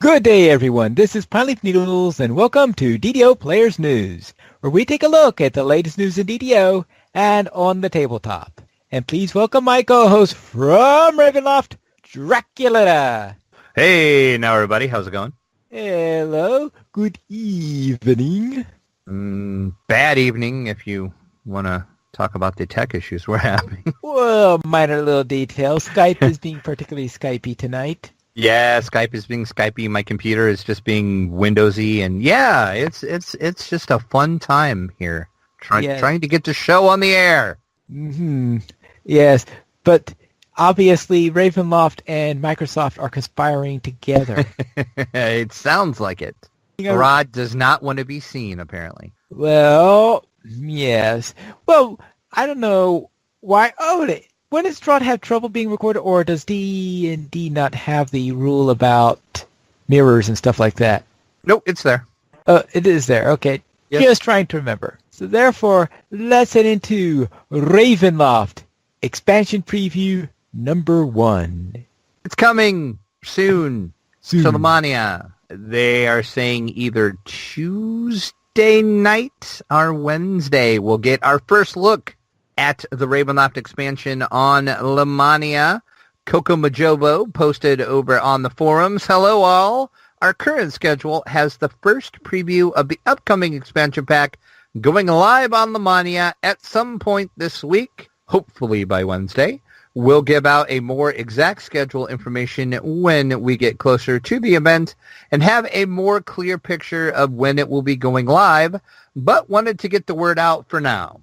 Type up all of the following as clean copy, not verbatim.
Good day, everyone. This is Pineleaf Noodles, and welcome to DDO Players News, where we take a look at the latest news in DDO and on the tabletop. And please welcome my co-host from Ravenloft, Dracula. Hey, now everybody, how's it going? Hello. Good evening. Bad evening if you want to talk about the tech issues we're having. Well, minor little details. Skype is being particularly Skypey tonight. Yeah, Skype is being Skypey. My computer is just being Windowsy, and yeah, it's just a fun time here trying to get the show on the air. Mm-hmm. Yes, but obviously Ravenloft and Microsoft are conspiring together. It sounds like it. Rod does not want to be seen, apparently. Well, yes. Well, I don't know why. When does Strahd have trouble being recorded, or does D&D not have the rule about mirrors and stuff like that? Nope, it's there. It is there. Okay. Yes. Just trying to remember. So therefore, let's head into Ravenloft expansion preview number 1. It's coming soon. To Lemania. They are saying either Tuesday night or Wednesday we'll get our first look at the Ravenloft expansion on Lemania. Coco Majobo posted over on the forums. Hello all. Our current schedule has the first preview of the upcoming expansion pack going live on Lemania at some point this week, hopefully by Wednesday. We'll give out a more exact schedule information when we get closer to the event and have a more clear picture of when it will be going live, but wanted to get the word out for now.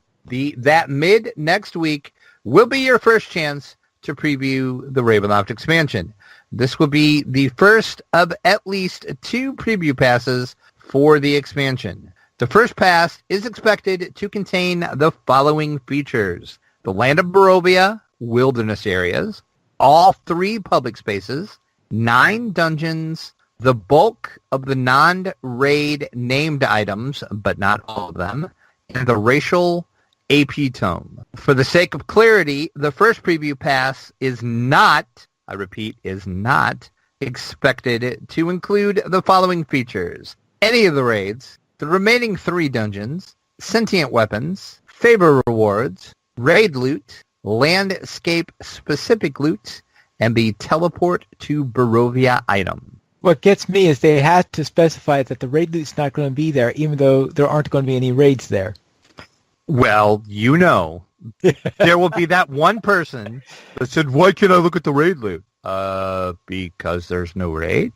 That mid next week will be your first chance to preview the Ravenloft expansion. This will be the first of at least 2 preview passes for the expansion. The first pass is expected to contain the following features: the land of Barovia, wilderness areas, all 3 public spaces, 9 dungeons, the bulk of the non-raid named items, but not all of them, and the racial AP tome. For the sake of clarity, the first preview pass is not, I repeat, is not expected to include the following features: any of the raids, the remaining 3 dungeons, sentient weapons, favor rewards, raid loot, landscape-specific loot, and the teleport to Barovia item. What gets me is they had to specify that the raid loot's not going to be there, even though there aren't going to be any raids there. Well, there will be that one person that said, "Why can't I look at the raid loot?" Because there's no raid?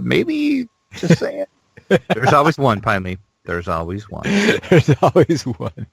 Maybe, just saying. There's always one, Pineleaf. There's always one. There's always one.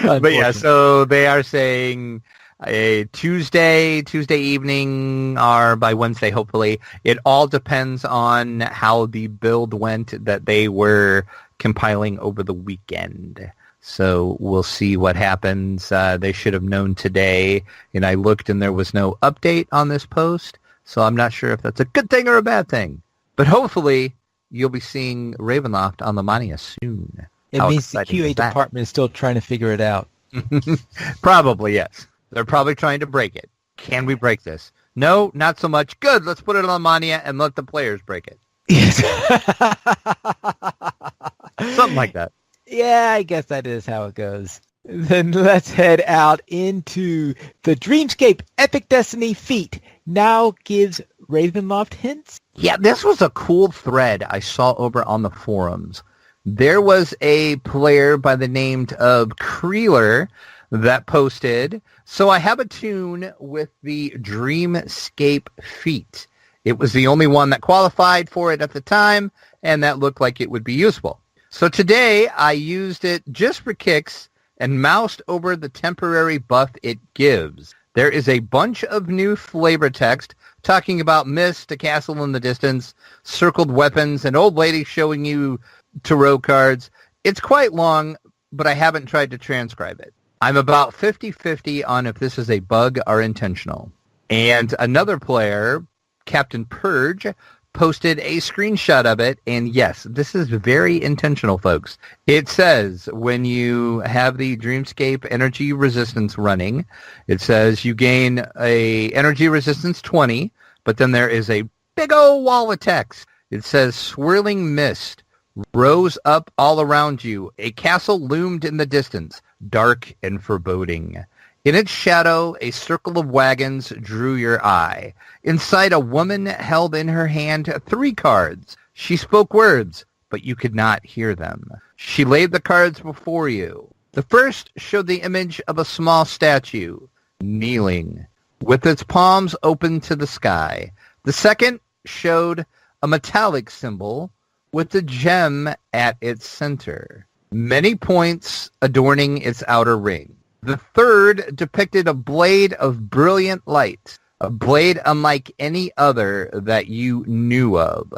But yeah, so they are saying a Tuesday evening, or by Wednesday, hopefully. It all depends on how the build went that they were compiling over the weekend. So we'll see what happens. They should have known today, and I looked and there was no update on this post, so I'm not sure if that's a good thing or a bad thing. But hopefully you'll be seeing Ravenloft on Lemania soon. It means the QA department is still trying to figure it out. Probably, yes. They're probably trying to break it. Can we break this? No, not so much. Good, let's put it on Lemania and let the players break it. Yes. Something like that. Yeah, I guess that is how it goes. Then let's head out into the Dreamscape Epic Destiny feat. Now gives Ravenloft hints. Yeah, this was a cool thread I saw over on the forums. There was a player by the name of Creeler that posted, "So I have a tune with the Dreamscape feat. It was the only one that qualified for it at the time, and that looked like it would be useful. So today I used it just for kicks and moused over the temporary buff it gives. There is a bunch of new flavor text talking about mist, a castle in the distance, circled weapons, and old lady showing you tarot cards. It's quite long, but I haven't tried to transcribe it. I'm about 50-50 on if this is a bug or intentional." And another player, Captain Purge, posted a screenshot of it, and yes, this is very intentional, folks. It says when you have the Dreamscape energy resistance running, it says you gain a energy resistance 20, but then there is a big old wall of text. It says, swirling mist rose up all around you. A castle loomed in the distance, dark and foreboding. In its shadow, a circle of wagons drew your eye. Inside, a woman held in her hand 3 cards. She spoke words, but you could not hear them. She laid the cards before you. The first showed the image of a small statue, kneeling, with its palms open to the sky. The second showed a metallic symbol with a gem at its center, many points adorning its outer ring. The third depicted a blade of brilliant light, a blade unlike any other that you knew of.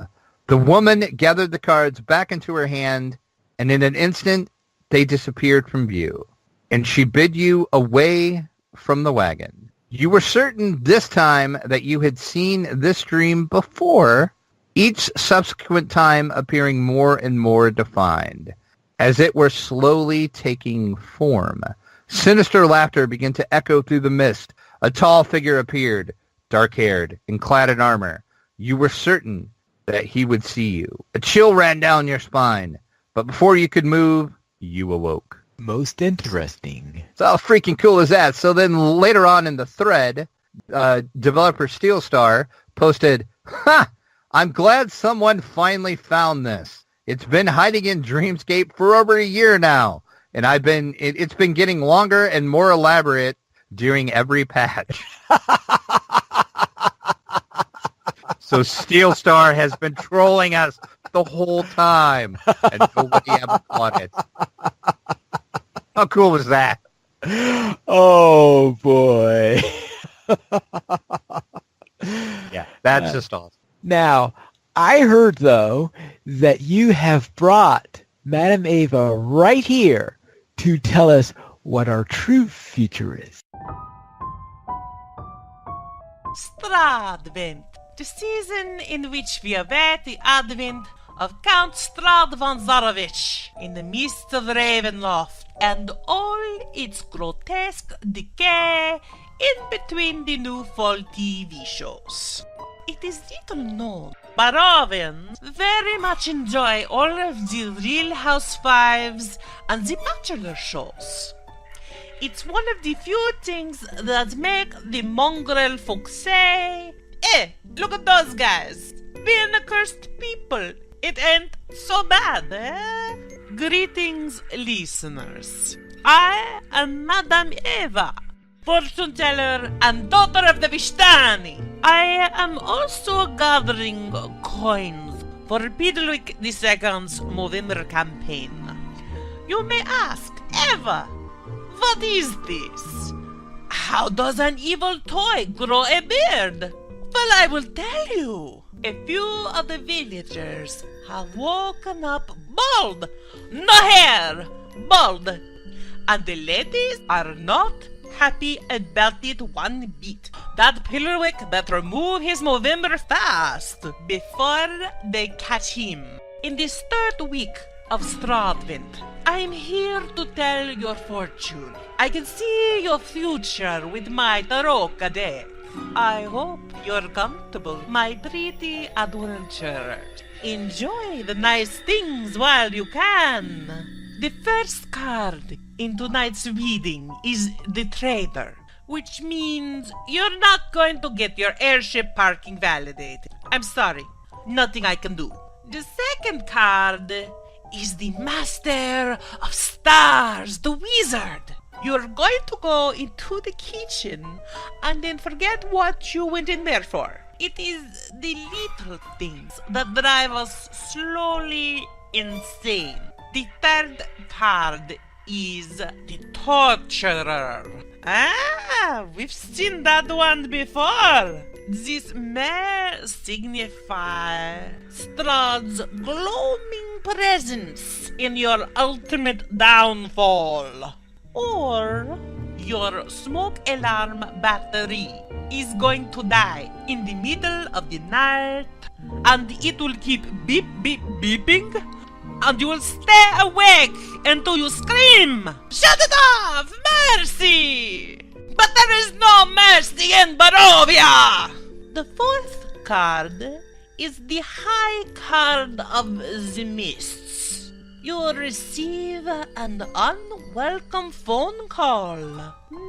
The woman gathered the cards back into her hand, and in an instant, they disappeared from view, and she bid you away from the wagon. You were certain this time that you had seen this dream before, each subsequent time appearing more and more defined, as it were slowly taking form. Sinister laughter began to echo through the mist. A tall figure appeared, dark-haired and clad in armor. You were certain that he would see you. A chill ran down your spine, but before you could move, you awoke. Most interesting. So how freaking cool is that? So then later on in the thread, developer Steelstar posted, "Ha! I'm glad someone finally found this. It's been hiding in Dreamscape for over a year now, and it's been getting longer and more elaborate during every patch." So Steelstar has been trolling us the whole time, and nobody ever caught it. How cool was that? Oh, boy. Yeah, that's just awesome. Now, I heard, though, that you have brought Madam Ava right here to tell us what our true future is. Stradvent, the season in which we await the advent of Count Strad von Zarovich in the midst of Ravenloft and all its grotesque decay in between the new fall TV shows. It is little known, Barovians very much enjoy all of the Real Housewives and the Bachelor shows. It's one of the few things that make the mongrel folks say, look at those guys, being accursed people. It ain't so bad, eh? Greetings, listeners. I am Madame Eva, fortune teller and daughter of the Vishtani. I am also gathering coins for Pidlick II's Movember campaign. You may ask, Eva, what is this? How does an evil toy grow a beard? Well, I will tell you. A few of the villagers have woken up bald. No hair, bald. And the ladies are not happy about it one bit. That Pillarwick better move his Movember fast before they catch him. In this third week of Stradvent, I am here to tell your fortune. I can see your future with my tarot deck. I hope you're comfortable, my pretty adventurers. Enjoy the nice things while you can. The first card in tonight's reading is the Trader, which means you're not going to get your airship parking validated. I'm sorry, nothing I can do. The second card is the Master of Stars, the Wizard. You're going to go into the kitchen and then forget what you went in there for. It is the little things that drive us slowly insane. The third card is the Torturer. Ah, we've seen that one before. This may signify Strahd's gloaming presence in your ultimate downfall. Or your smoke alarm battery is going to die in the middle of the night, and it will keep beep beep beeping, and you will stay awake until you scream, "Shut it off! Mercy!" But there is no mercy in Barovia! The fourth card is the high card of the mists. You will receive an unwelcome phone call.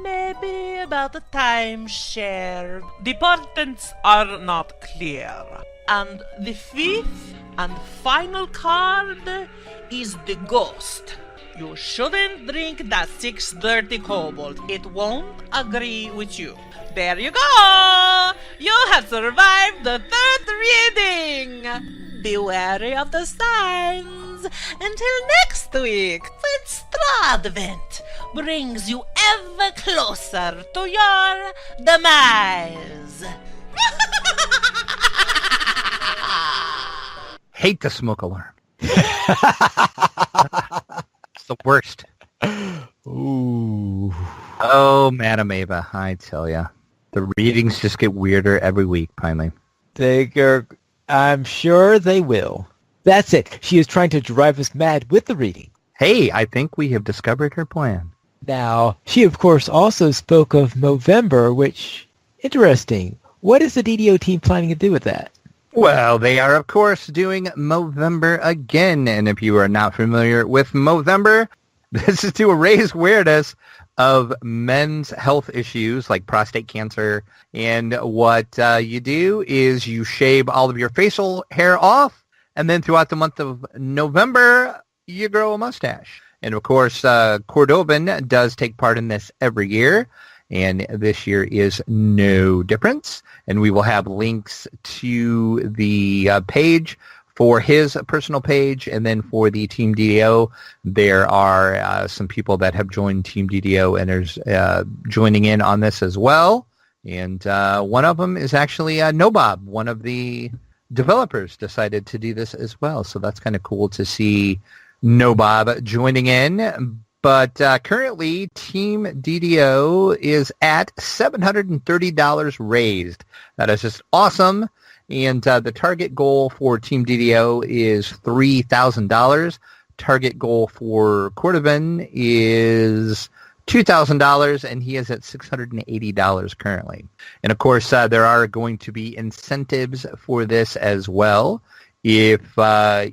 Maybe about a timeshare. The portents are not clear. And the fifth and final card is the ghost. You shouldn't drink that 630 kobold. It won't agree with you. There you go! You have survived the third reading! Be wary of the signs until next week when Stradvent brings you ever closer to your demise. Hate the smoke alarm. It's the worst. Ooh. Oh, Madam Ava, I tell ya. The readings just get weirder every week, finally. I'm sure they will. That's it. She is trying to drive us mad with the reading. Hey, I think we have discovered her plan. Now, she of course also spoke of Movember, which, interesting. What is the DDO team planning to do with that? Well, they are, of course, doing Movember again. And if you are not familiar with Movember, this is to raise awareness of men's health issues like prostate cancer. And what you do is you shave all of your facial hair off. And then throughout the month of November, you grow a mustache. And, of course, Cordovan does take part in this every year. And this year is no difference. And we will have links to the page for his personal page. And then for the Team DDO, there are some people that have joined Team DDO and there's joining in on this as well. And one of them is actually Nobob, one of the developers, decided to do this as well. So that's kind of cool to see Nobob joining in. But currently, Team DDO is at $730 raised. That is just awesome. And the target goal for Team DDO is $3,000. Target goal for Cordovan is $2,000, and he is at $680 currently. And, of course, there are going to be incentives for this as well. If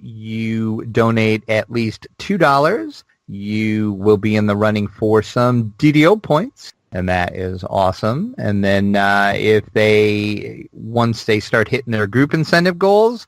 you donate at least $2, you will be in the running for some DDO points, and that is awesome. And then once they start hitting their group incentive goals,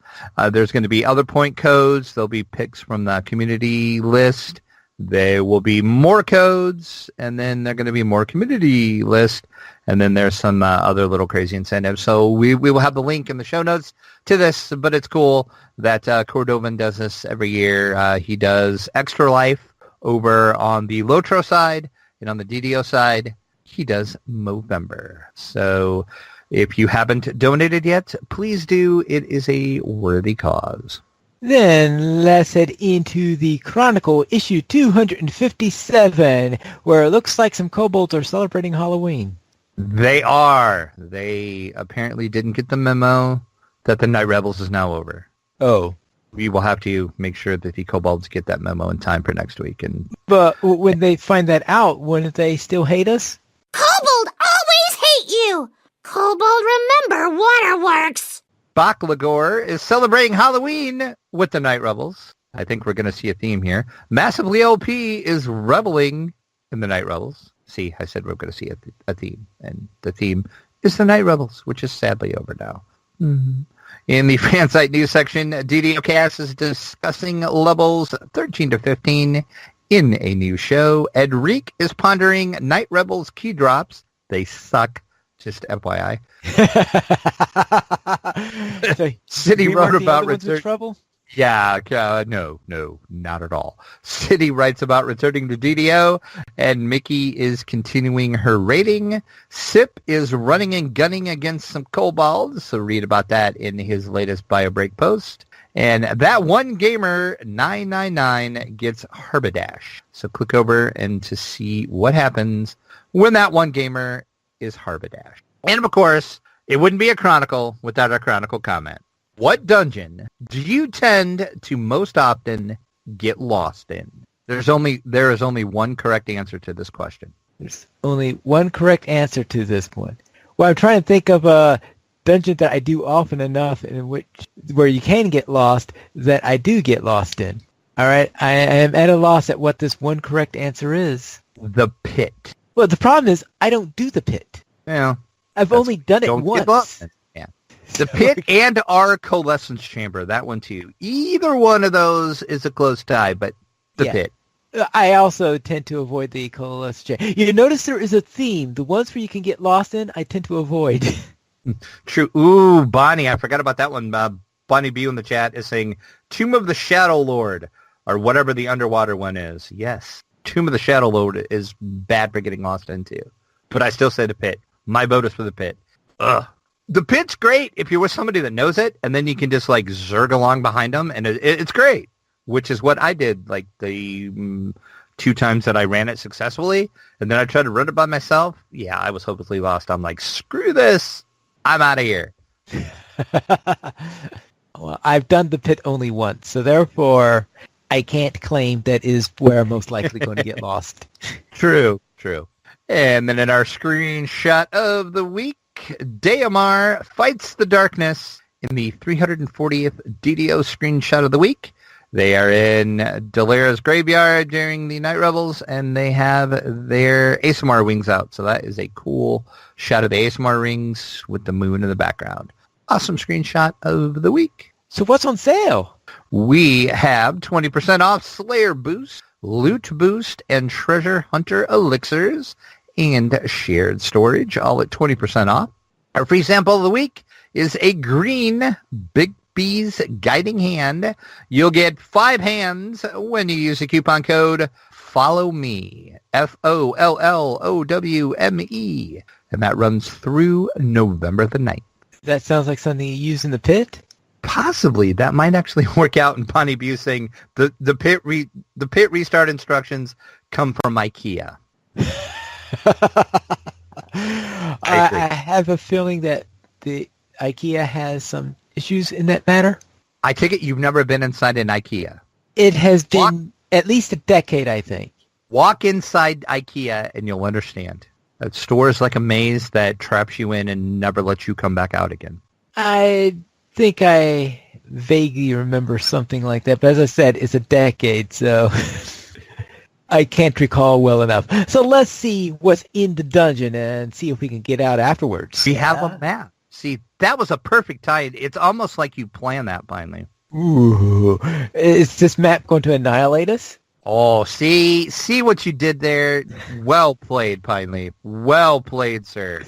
there's going to be other point codes. There'll be picks from the community list. There will be more codes, and then they're going to be more community list, and then there's some other little crazy incentives. So we will have the link in the show notes to this, but it's cool that Cordovan does this every year. He does Extra Life over on the Lotro side, and on the DDO side, he does Movember. So if you haven't donated yet, please do. It is a worthy cause. Then let's head into the Chronicle issue 257, where it looks like some kobolds are celebrating Halloween. They are. They apparently didn't get the memo that the Night Rebels is now over. Oh. We will have to make sure that the kobolds get that memo in time for next week. But when they find that out, wouldn't they still hate us? Kobold always hate you! Kobold remember waterworks! Baklagor is celebrating Halloween with the Night Rebels. I think we're going to see a theme here. Massively OP is reveling in the Night Rebels. See, I said we're going to see a theme. And the theme is the Night Rebels, which is sadly over now. Mm-hmm. In the Fansite news section, DDO Cast is discussing levels 13 to 15 in a new show. Edric is pondering Night Rebels key drops. They suck, just FYI. City wrote about return. Trouble? Yeah, no, not at all. City writes about returning to DDO, and Mickey is continuing her raiding. Sip is running and gunning against some kobolds, so read about that in his latest bio break post. And that one gamer, 999, gets Harbidash. So click over and to see what happens when that one gamer is Harbidash. And of course, it wouldn't be a Chronicle without a Chronicle comment. What dungeon do you tend to most often get lost in? There is only one correct answer to this question. There's only one correct answer to this one. Well, I'm trying to think of dungeon that I do often enough where you can get lost that I do get lost in. All right, I am at a loss at what this one correct answer is. The pit. Well, the problem is I don't do the pit. Yeah. I've only done it once. Yeah. The pit and our coalescence chamber, that one too. Either one of those is a close tie, but the pit. I also tend to avoid the coalescence chamber. You notice there is a theme. The ones where you can get lost in, I tend to avoid. True. Ooh, Bonnie, I forgot about that one. Bonnie B in the chat is saying Tomb of the Shadow Lord, or whatever the underwater one is. Yes, Tomb of the Shadow Lord is bad for getting lost into. But I still say the pit. My vote is for the pit. Ugh. The pit's great if you're with somebody that knows it, and then you can just like zerg along behind them, and it's great, which is what I did like the 2 times that I ran it successfully, and then I tried to run it by myself. Yeah, I was hopelessly lost. I'm like, screw this. I'm out of here. Well, I've done the pit only once, so therefore I can't claim that is where I'm most likely going to get lost. True. And then in our screenshot of the week, Daemar fights the darkness in the 340th DDO screenshot of the week. They are in Dalera's graveyard during the Night Revels, and they have their ASMR wings out. So that is a cool shot of the ASMR rings with the moon in the background. Awesome screenshot of the week. So what's on sale? We have 20% off Slayer Boost, Loot Boost, and Treasure Hunter Elixirs, and shared storage, all at 20% off. Our free sample of the week is a green Big B's Guiding Hand. You'll get 5 hands when you use the coupon code FOLLOWME, FOLLOWME, and that runs through November the 9th. That sounds like something you use in the pit? Possibly. That might actually work out in Bonnie Busing. The pit restart instructions come from IKEA. I have a feeling that the IKEA has some issues in that matter. I take it you've never been inside an IKEA. It has been at least a decade, I think. Walk inside IKEA and you'll understand. A store is like a maze that traps you in and never lets you come back out again. I think I vaguely remember something like that, but as I said, it's a decade, so I can't recall well enough. So let's see what's in the dungeon and see if we can get out afterwards. We have a map. See, that was a perfect tie. It's almost like you planned that finally. Ooh. Is this map going to annihilate us? Oh, see what you did there. Well played, Pineleaf. Well played, sir.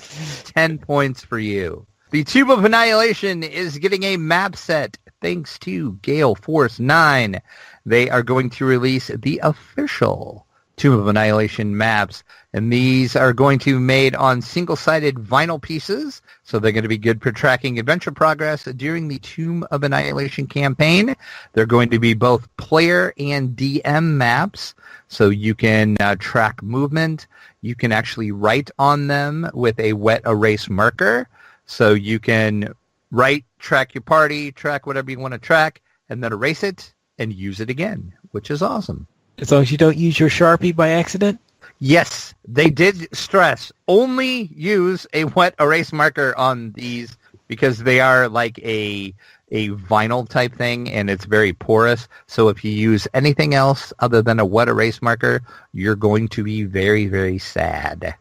10 points for you. The Tube of Annihilation is getting a map set thanks to Gale Force 9. They are going to release the official Tube of Annihilation maps, and these are going to be made on single-sided vinyl pieces, so they're going to be good for tracking adventure progress during the Tomb of Annihilation campaign. They're going to be both player and DM maps, so you can track movement. You can actually write on them with a wet erase marker, so you can write, track your party, track whatever you want to track, and then erase it and use it again, which is awesome. As long as you don't use your Sharpie by accident? Yes, they did stress only use a wet erase marker on these because they are like a vinyl type thing and it's very porous. So if you use anything else other than a wet erase marker, you're going to be very, very sad.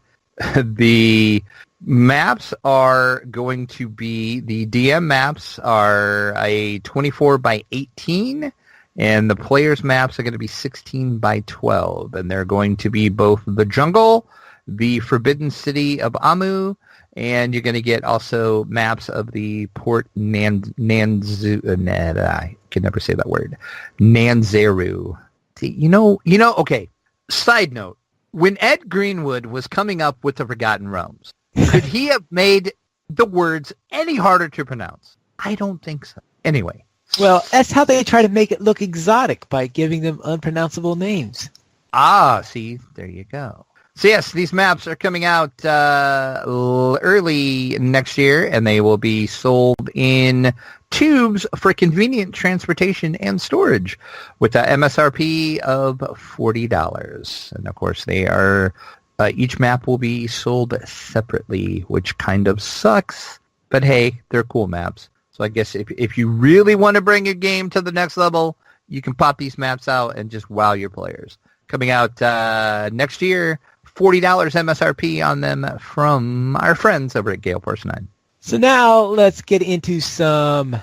The maps are going to be, the DM maps are a 24 by 18. And the players' maps are going to be 16 by 12, and they're going to be both the jungle, the Forbidden City of Amu, and you're going to get also maps of the Port Nanzu. I can never say that word. Nanzeru. See, you know. Okay. Side note: when Ed Greenwood was coming up with the Forgotten Realms, could he have made the words any harder to pronounce? I don't think so. Anyway. Well, that's how they try to make it look exotic, by giving them unpronounceable names. Ah, see, there you go. So yes, these maps are coming out early next year, and they will be sold in tubes for convenient transportation and storage with an MSRP of $40. And of course, they are each map will be sold separately, which kind of sucks. But hey, they're cool maps. So I guess if you really want to bring your game to the next level, you can pop these maps out and just wow your players. Coming out next year, $40 MSRP on them from our friends over at Gale Force 9. So now let's get into some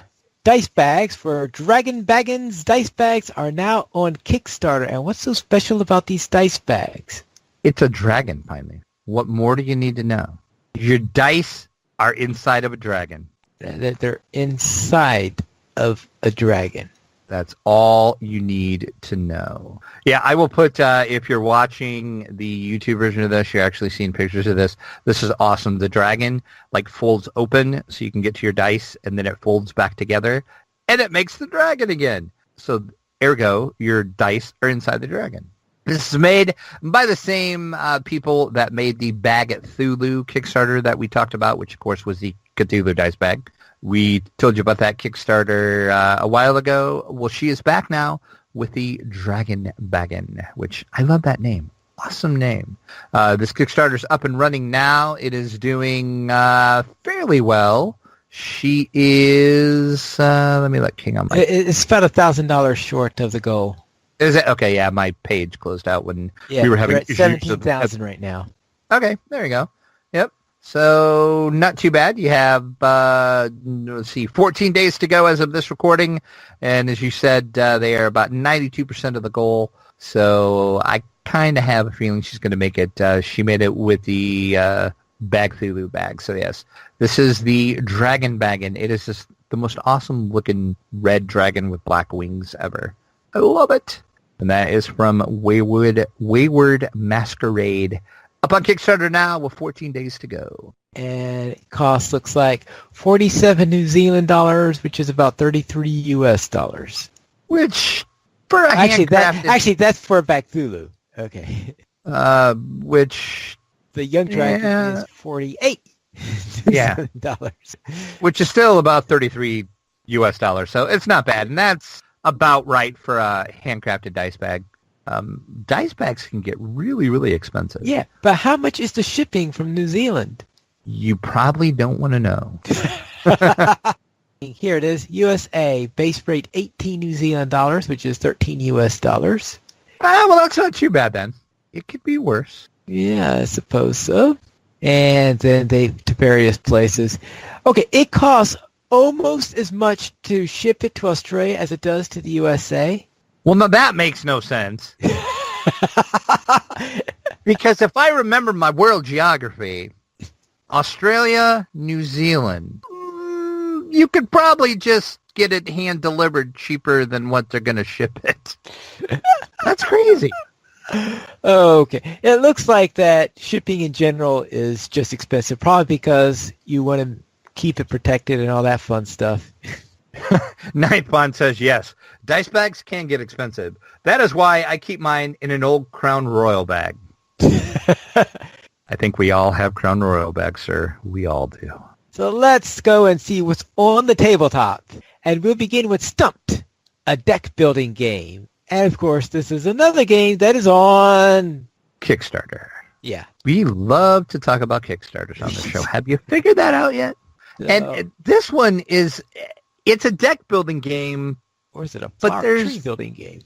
dice bags for Dragon Baggins. Dice bags are now on Kickstarter. And what's so special about these dice bags? It's a dragon, finally. What more do you need to know? Your dice are inside of a dragon. They're inside of a dragon. That's all you need to know. Yeah, I will put, if you're watching the YouTube version of this, you're actually seeing pictures of this. This is awesome. The dragon, folds open so you can get to your dice, and then it folds back together, and it makes the dragon again. So, ergo, your dice are inside the dragon. This is made by the same people that made the Bag at Cthulhu Kickstarter that we talked about, which, of course, was the Cthulhu dice bag. We told you about that Kickstarter a while ago. Well, she is back now with the Dragon Baggin, which I love that name. Awesome name. This Kickstarter's up and running now. It is doing fairly well. She is, let me let King on my... It's about $1,000 short of the goal. Is it? Okay, yeah, my page closed out when we were having issues. 17,000 right now. Okay, there you go. Yep. So, not too bad. You have, 14 days to go as of this recording. And as you said, they are about 92% of the goal. So, I kind of have a feeling she's going to make it. She made it with the Bag Cthulhu bag. So, yes, this is the Dragon Baggin. It is just the most awesome-looking red dragon with black wings ever. I love it. And that is from Wayward Masquerade. Up on Kickstarter now with 14 days to go. And it cost looks like 47 New Zealand dollars, which is about 33 US dollars. Which, for a handcrafted... that's for a Cthulhu. Okay. Which... The young dragon is 48 dollars. Which is still about 33 US dollars. So it's not bad. And that's about right for a handcrafted dice bag. Dice bags can get really, really expensive. Yeah, but how much is the shipping from New Zealand? You probably don't want to know. Here it is, USA, base rate 18 New Zealand dollars, which is 13 US dollars. Well, that's not too bad then. It could be worse. Yeah, I suppose so. And then to various places. Okay, it costs almost as much to ship it to Australia as it does to the USA. Well, now that makes no sense. Because if I remember my world geography, Australia, New Zealand, you could probably just get it hand-delivered cheaper than what they're going to ship it. That's crazy. Okay. It looks like that shipping in general is just expensive, probably because you want to keep it protected and all that fun stuff. Ninth Bond says yes. Dice bags can get expensive. That is why I keep mine in an old Crown Royal bag. I think we all have Crown Royal bags, sir. We all do. So let's go and see what's on the tabletop. And we'll begin with Stumped, a deck building game. And of course, this is another game that is on Kickstarter. Yeah. We love to talk about Kickstarters on the show. Have you figured that out yet? No. And this one is... It's a deck building game, or is it a tree building game?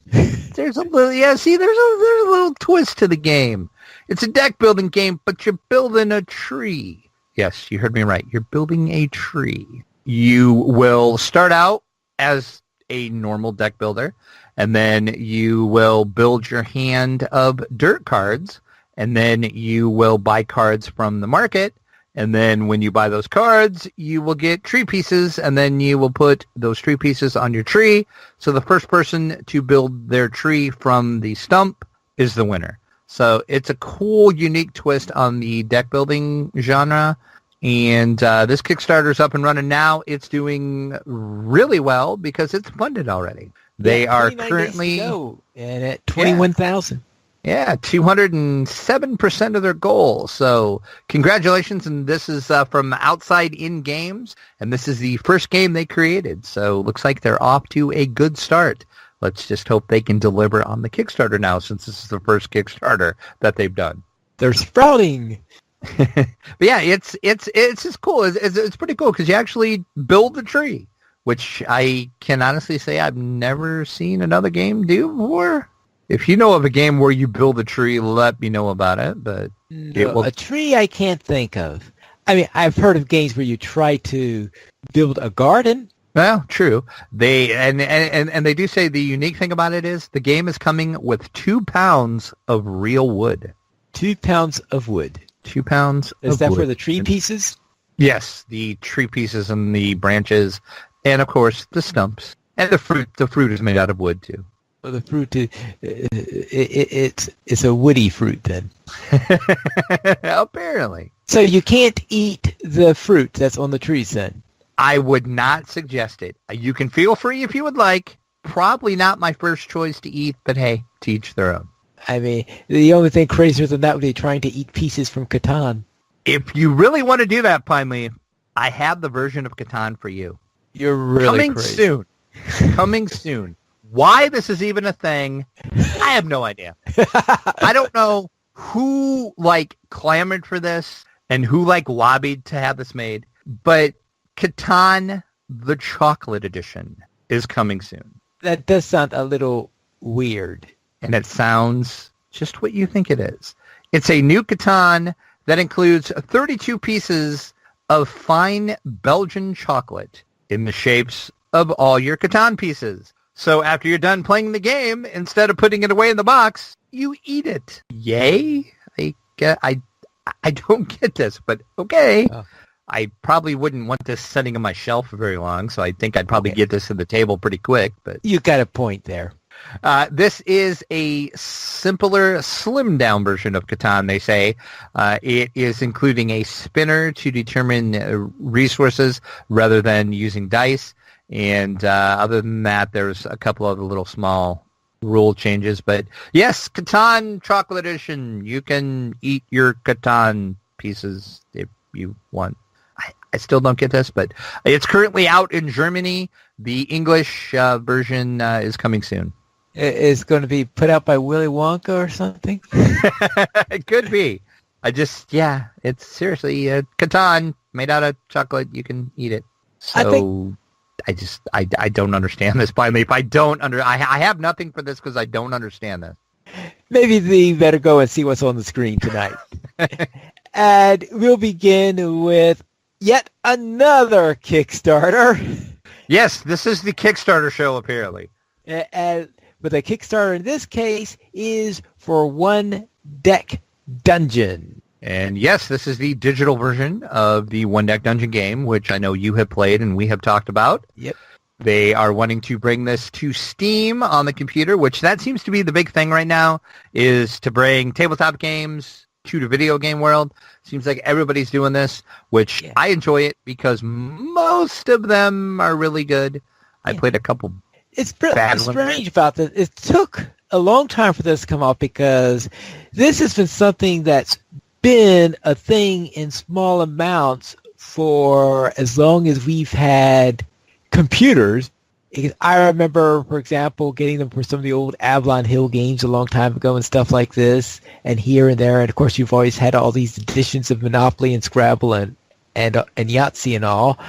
There's a little, there's a little twist to the game. It's a deck building game, but you're building a tree. Yes, you heard me right. You're building a tree. You will start out as a normal deck builder, and then you will build your hand of dirt cards, and then you will buy cards from the market. And then when you buy those cards, you will get tree pieces, and then you will put those tree pieces on your tree. So the first person to build their tree from the stump is the winner. So it's a cool, unique twist on the deck building genre. And this Kickstarter's up and running now. It's doing really well because it's funded already. They are currently and at 21,000. Yeah, 207% of their goal. So congratulations, and this is from Outside In Games, and this is the first game they created. So looks like they're off to a good start. Let's just hope they can deliver on the Kickstarter now, since this is the first Kickstarter that they've done. They're sprouting. But yeah, it's just cool. It's pretty cool because you actually build the tree, which I can honestly say I've never seen another game do before. If you know of a game where you build a tree, let me know about it. But a tree I can't think of. I mean, I've heard of games where you try to build a garden. Well, true. They and they do say the unique thing about it is the game is coming with 2 pounds of real wood. 2 pounds of wood. 2 pounds. Is of that wood. for the tree pieces? Yes, the tree pieces and the branches, and of course the stumps and the fruit. The fruit is made out of wood too. Well, the fruit it's a woody fruit then. Apparently. So you can't eat the fruit that's on the trees then. I would not suggest it. You can feel free if you would like. Probably not my first choice to eat, but hey, to each their own. I mean, the only thing crazier than that would be trying to eat pieces from Catan. If you really want to do that, Pinely, I have the version of Catan for you. You're really coming crazy. soon. Coming soon. Why this is even a thing, I have no idea. I don't know who clamored for this and who lobbied to have this made, but Catan, the chocolate edition, is coming soon. That does sound a little weird. And it sounds just what you think it is. It's a new Catan that includes 32 pieces of fine Belgian chocolate in the shapes of all your Catan pieces. So after you're done playing the game, instead of putting it away in the box, you eat it. Yay? I don't get this, but okay. Oh. I probably wouldn't want this sitting on my shelf for very long, so I think I'd probably get this to the table pretty quick. But you got a point there. This is a simpler, slimmed-down version of Catan, they say. It is including a spinner to determine resources rather than using dice. And other than that, there's a couple of little small rule changes. But yes, Catan Chocolate Edition. You can eat your Catan pieces if you want. I still don't get this, but it's currently out in Germany. The English version is coming soon. It's going to be put out by Willy Wonka or something? It could be. It's seriously Catan made out of chocolate. You can eat it. So I don't understand this. Finally, if I have nothing for this because I don't understand this. Maybe we better go and see what's on the screen tonight. And we'll begin with yet another Kickstarter. Yes, this is the Kickstarter show, apparently. But the Kickstarter in this case is for One Deck Dungeon. And yes, this is the digital version of the One Deck Dungeon game, which I know you have played and we have talked about. Yep. They are wanting to bring this to Steam on the computer, which that seems to be the big thing right now, is to bring tabletop games to the video game world. Seems like everybody's doing this, which I enjoy it because most of them are really good. I played a couple. It's strange about this. It took a long time for this to come out because this has been something that's been a thing in small amounts for as long as we've had computers. I remember, for example, getting them for some of the old Avalon Hill games a long time ago and stuff like this, and here and there. And, of course, you've always had all these editions of Monopoly and Scrabble and Yahtzee and all.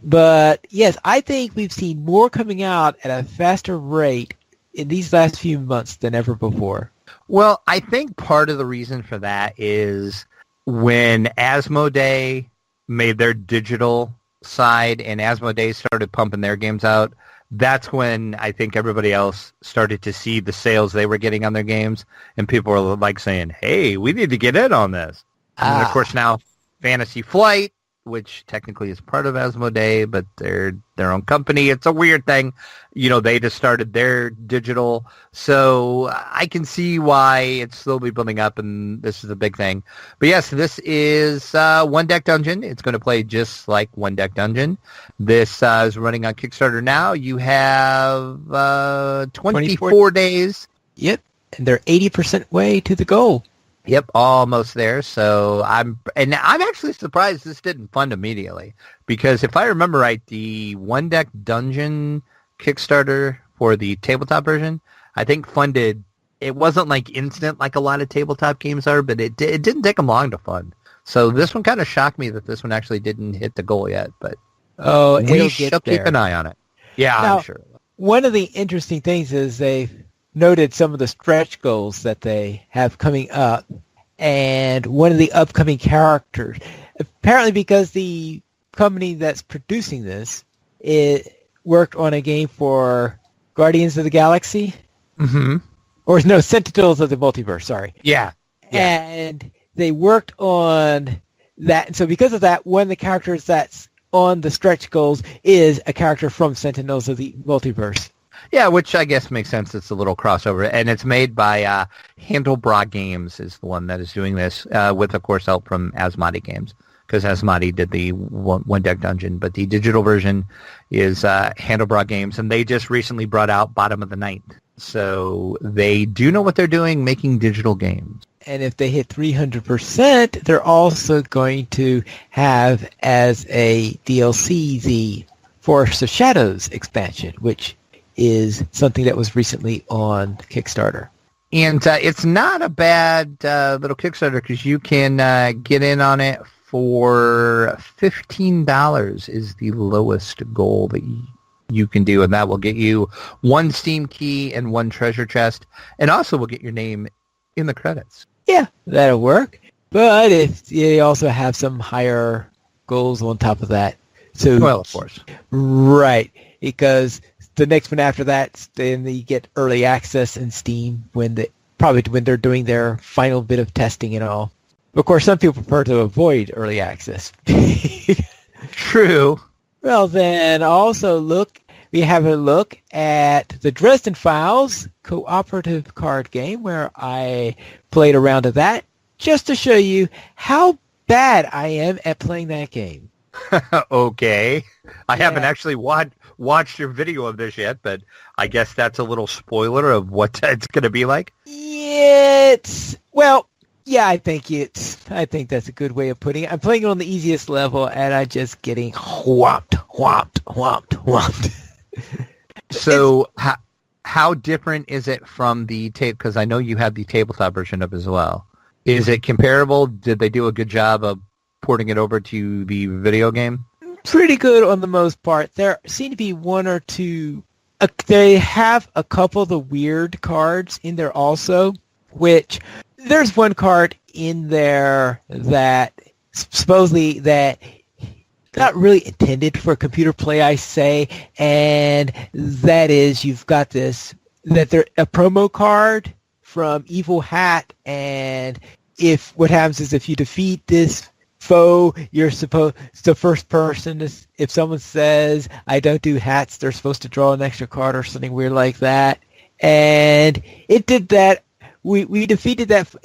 But, yes, I think we've seen more coming out at a faster rate in these last few months than ever before. Well, I think part of the reason for that is when Asmodee made their digital side and Asmodee started pumping their games out, that's when I think everybody else started to see the sales they were getting on their games, and people were saying, hey, we need to get in on this. And then, of course, now Fantasy Flight, which technically is part of Asmodee, but they're their own company. It's a weird thing. They just started their digital. So I can see why it's slowly building up, and this is a big thing. But yes, this is One Deck Dungeon. It's going to play just like One Deck Dungeon. This is running on Kickstarter now. You have 24 days. Yep, and they're 80% way to the goal. Yep, almost there. So I'm actually surprised this didn't fund immediately, because if I remember right, the One Deck Dungeon Kickstarter for the tabletop version, I think funded. It wasn't instant like a lot of tabletop games are, but it didn't take them long to fund. So this one kind of shocked me that this one actually didn't hit the goal yet, but Oh, we it'll shall get there. keep an eye on it. Yeah, Now, I'm sure. one of the interesting things is they've noted some of the stretch goals that they have coming up, and one of the upcoming characters, apparently because the company that's producing this, it worked on a game for Guardians of the Galaxy, Mm-hmm. or no, Sentinels of the Multiverse, sorry. Yeah. And they worked on that, and so because of that, one of the characters that's on the stretch goals is a character from Sentinels of the Multiverse. Yeah, which I guess makes sense. It's a little crossover, and it's made by Handelbra Games is the one that is doing this, with, of course, help from Asmodee Games, because Asmodee did the One Deck Dungeon, but the digital version is Handelbra Games, and they just recently brought out Bottom of the Ninth. So they do know what they're doing, making digital games. And if they hit 300%, they're also going to have as a DLC the Forest of Shadows expansion, which is something that was recently on Kickstarter. And it's not a bad little Kickstarter because you can get in on it for $15 is the lowest goal that you can do, and that will get you one Steam key and one treasure chest, and also will get your name in the credits. Yeah, that'll work. But if you also have some higher goals on top of that. So, Well, of course. Right, because the next one after that, then you get early access in Steam when they're doing their final bit of testing and all. Of course, some people prefer to avoid early access. True. Well, then also we have a look at the Dresden Files cooperative card game where I played a round of that just to show you how bad I am at playing that game. Okay. I haven't Yeah. actually watched your video of this yet, but I guess that's a little spoiler of what it's going to be like. I think that's a good way of putting it. I'm playing it on the easiest level, and I'm just getting whopped. So how different is it from the tape? Because I know you had the tabletop version of it as well. Is it comparable? Did they do a good job of porting it over to the video game? Pretty good on the most part. There seem to be one or two. They have a couple of the weird cards in there also, which there's one card in there that supposedly that not really intended for computer play, I say, and that is you've got this that they're a promo card from Evil Hat, and what happens is if you defeat this foe, you're supposed the first person is, if someone says I don't do hats, they're supposed to draw an extra card or something weird like that. And it did that. We defeated that.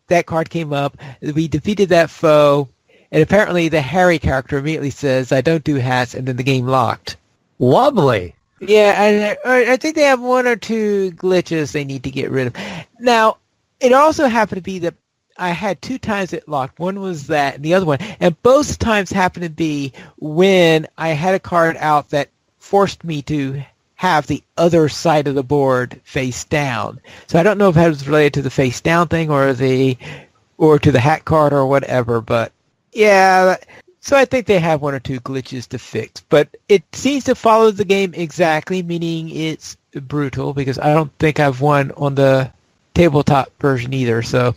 That card came up. We defeated that foe, and apparently the Harry character immediately says I don't do hats, and then the game locked. Lovely. Yeah, and I think they have one or two glitches they need to get rid of. Now, it also happened to be that I had 2 times it locked. One was that, and the other one. And both times happened to be when I had a card out that forced me to have the other side of the board face down. So I don't know if that was related to the face down thing or to the hat card or whatever. But yeah, so I think they have 1 or 2 glitches to fix. But it seems to follow the game exactly, meaning it's brutal, because I don't think I've won on the tabletop version either. So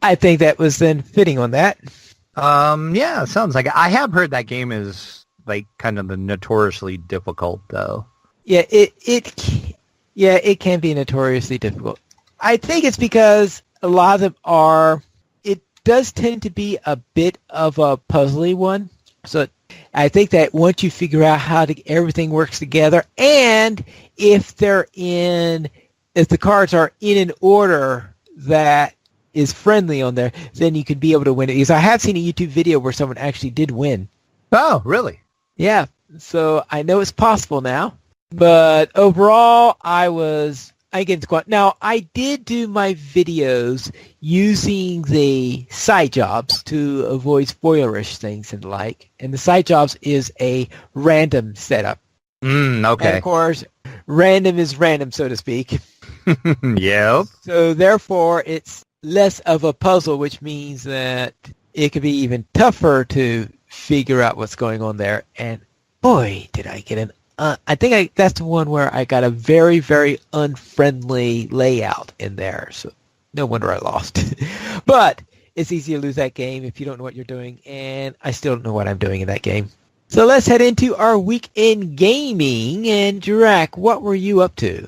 I think that was then fitting on that. Yeah, it sounds like it. I have heard that game is like kind of the notoriously difficult though. Yeah, it can be notoriously difficult. I think it's because a lot of them are. It does tend to be a bit of a puzzly one. So I think that once you figure out how everything works together, and if the cards are in an order that is friendly on there, then you could be able to win it. Because I have seen a YouTube video where someone actually did win. Oh, really? Yeah, so I know it's possible now. But overall, I get squat. Now, I did do my videos using the side jobs to avoid spoilerish things and the like. And the side jobs is a random setup. Okay. And of course, random is random, so to speak. Yep. So therefore, it's less of a puzzle, which means that it could be even tougher to figure out what's going on there. And boy, did I get that's the one where I got a very, very unfriendly layout in there. So no wonder I lost. But it's easy to lose that game if you don't know what you're doing. And I still don't know what I'm doing in that game. So let's head into our week in gaming. And Drac, what were you up to?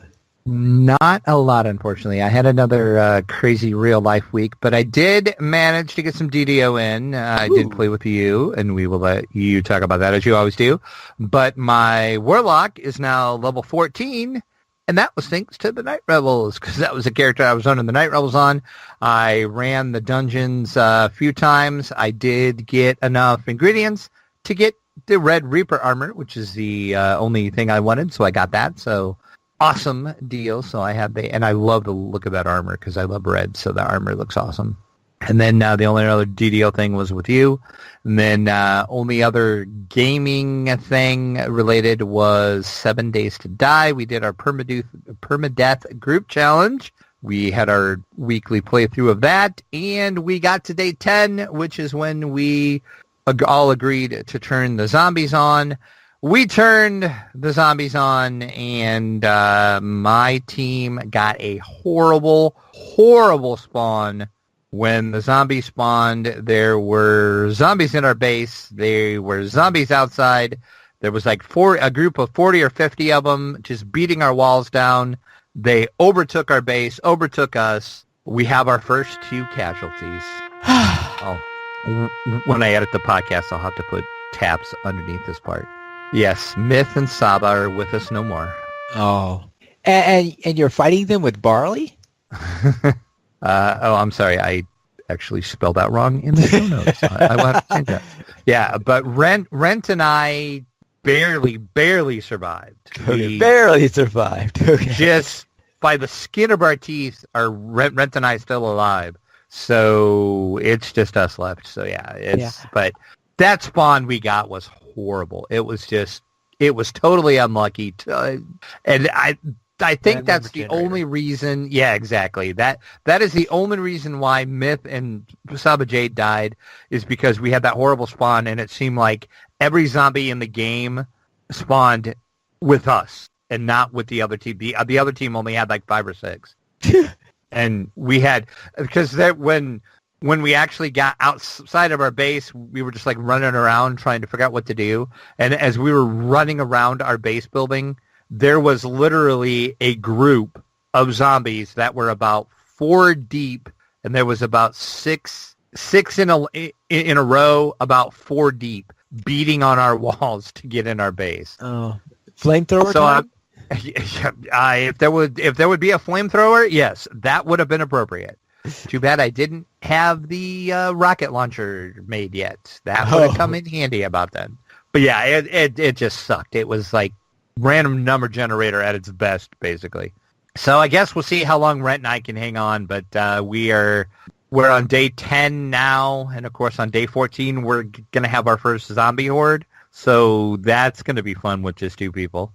Not a lot, unfortunately. I had another crazy real-life week, but I did manage to get some DDO in. I did play with you, and we will let you talk about that, as you always do. But my Warlock is now level 14, and that was thanks to the Night Rebels, because that was a character I was running the Night Rebels on. I ran the dungeons a few times. I did get enough ingredients to get the Red Reaper armor, which is the only thing I wanted, so I got that. So awesome deal. So I have and I love the look of that armor because I love red, so the armor looks awesome. And then the only other DDO thing was with you. And then only other gaming thing related was 7 Days to Die. We did our permadeath group challenge. We had our weekly playthrough of that, and we got to day 10, which is when we all agreed to turn the zombies on. We turned the zombies on, and my team got a horrible, horrible spawn. When the zombies spawned, there were zombies in our base. There were zombies outside. There was like a group of 40 or 50 of them just beating our walls down. They overtook our base, overtook us. We have our first 2 casualties. When I edit the podcast, I'll have to put tabs underneath this part. Yes, Myth and Saba are with us no more. Oh. And you're fighting them with barley? I'm sorry. I actually spelled that wrong in the show notes. I will have to change that. Yeah, but Rent and I barely survived. Barely survived. Okay. Just by the skin of our teeth are Rent and I still alive. So it's just us left. So yeah. But that spawn we got was horrible. It was totally unlucky. And I think that's the only reason. Yeah, exactly. That is the only reason why Myth and Saba Jade died, is because we had that horrible spawn, and it seemed like every zombie in the game spawned with us and not with the other team. The other team only had like 5 or 6, and we had, because when we actually got outside of our base, we were just like running around trying to figure out what to do. And as we were running around our base building, there was literally a group of zombies that were about 4 deep, and there was about six in a row, about 4 deep, beating on our walls to get in our base. Oh, flamethrower time? If there would be a flamethrower, yes, that would have been appropriate. Too bad I didn't have the rocket launcher made yet. That would have come in handy about then. But yeah, it just sucked. It was like random number generator at its best, basically. So I guess we'll see how long Rent and I can hang on. But we're on day 10 now, and of course on day 14 we're gonna have our first zombie horde. So that's gonna be fun with just 2 people.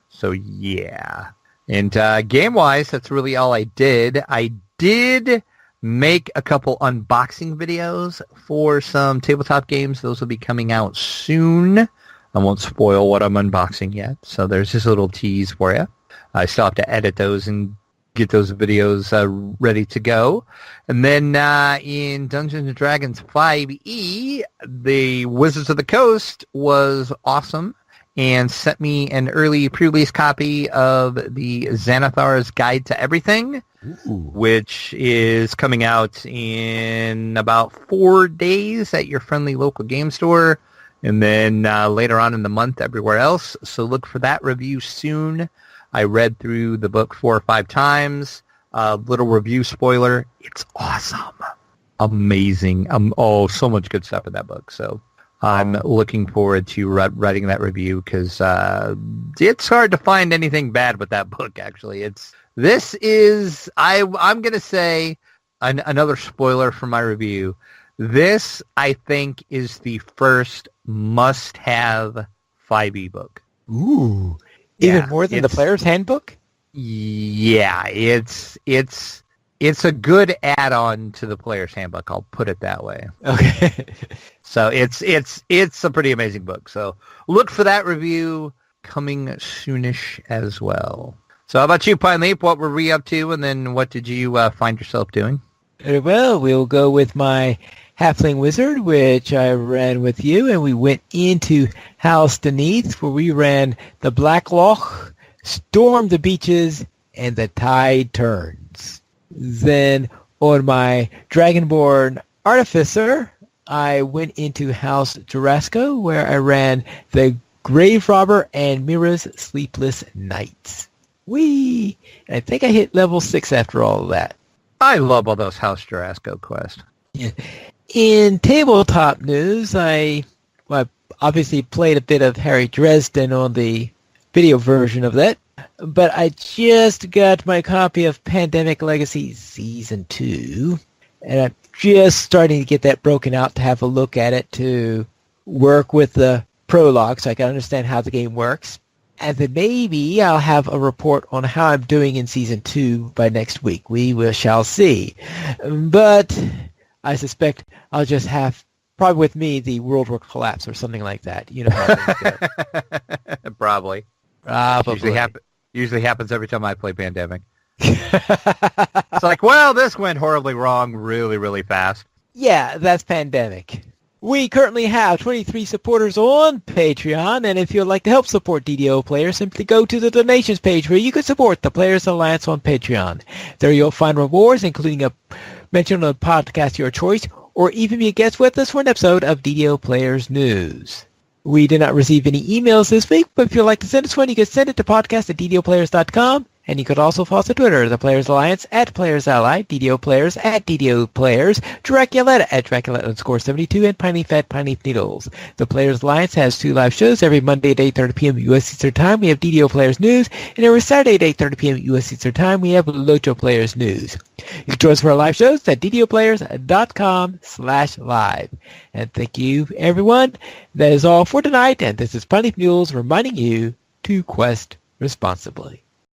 So yeah. And game-wise, that's really all I did. I did make a couple unboxing videos for some tabletop games. Those will be coming out soon. I won't spoil what I'm unboxing yet, so there's just a little tease for you. I still have to edit those and get those videos ready to go. And then in Dungeons & Dragons 5e, the Wizards of the Coast was awesome and sent me an early pre-release copy of the Xanathar's Guide to Everything, which is coming out in about 4 days at your friendly local game store, and then later on in the month everywhere else. So look for that review soon. I read through the book 4 or 5 times. Little review spoiler, it's awesome. Amazing. So much good stuff in that book. So I'm looking forward to writing that review, because it's hard to find anything bad with that book, actually. I'm going to say another spoiler for my review. This, I think, is the first must-have 5e book. Ooh. Even more than the Player's Handbook? Yeah, it's It's a good add-on to the player's handbook. I'll put it that way. Okay. So it's a pretty amazing book. So look for that review coming soonish as well. So how about you, Pine Leap? What were we up to, and then what did you find yourself doing? Very well, we'll go with my Halfling Wizard, which I ran with you, and we went into House Beneath, where we ran the Black Loch, Storm the Beaches, and the Tide Turns. Then on my Dragonborn Artificer, I went into House Jarasco, where I ran the Grave Robber and Mira's Sleepless Nights. Whee! And I think I hit level 6 after all of that. I love all those House Jarasco quests. Yeah. In tabletop news, I obviously played a bit of Harry Dresden on the video version of that, but I just got my copy of Pandemic Legacy Season 2, and I'm just starting to get that broken out to have a look at it to work with the prologue so I can understand how the game works. And then maybe I'll have a report on how I'm doing in Season 2 by next week. We shall see. But I suspect I'll just have, probably with me, the world will collapse or something like that. You know how things go. Probably. Usually happens every time I play Pandemic. It's like, well, this went horribly wrong really, really fast. Yeah, that's Pandemic. We currently have 23 supporters on Patreon, and if you'd like to help support DDO players, simply go to the donations page where you can support the Players Alliance on Patreon. There you'll find rewards, including a mention on a podcast of your choice, or even be a guest with us for an episode of DDO Players News. We did not receive any emails this week, but if you'd like to send us one, you can send it to podcast@ddoplayers.com. And you could also follow us on Twitter, the Players Alliance @Players Ally, DDO Players @DDO Players, Draculetta @Dracula_72, and Pineleaf @Pineleaf Needles. The Players Alliance has 2 live shows every Monday at 8:30 p.m. U.S. Eastern Time. We have DDO Players News, and every Saturday at 8:30 p.m. U.S. Eastern Time, we have Locho Players News. You can join us for our live shows at ddoplayers.com/live. And thank you, everyone. That is all for tonight, and this is Pineleaf Needles reminding you to quest responsibly.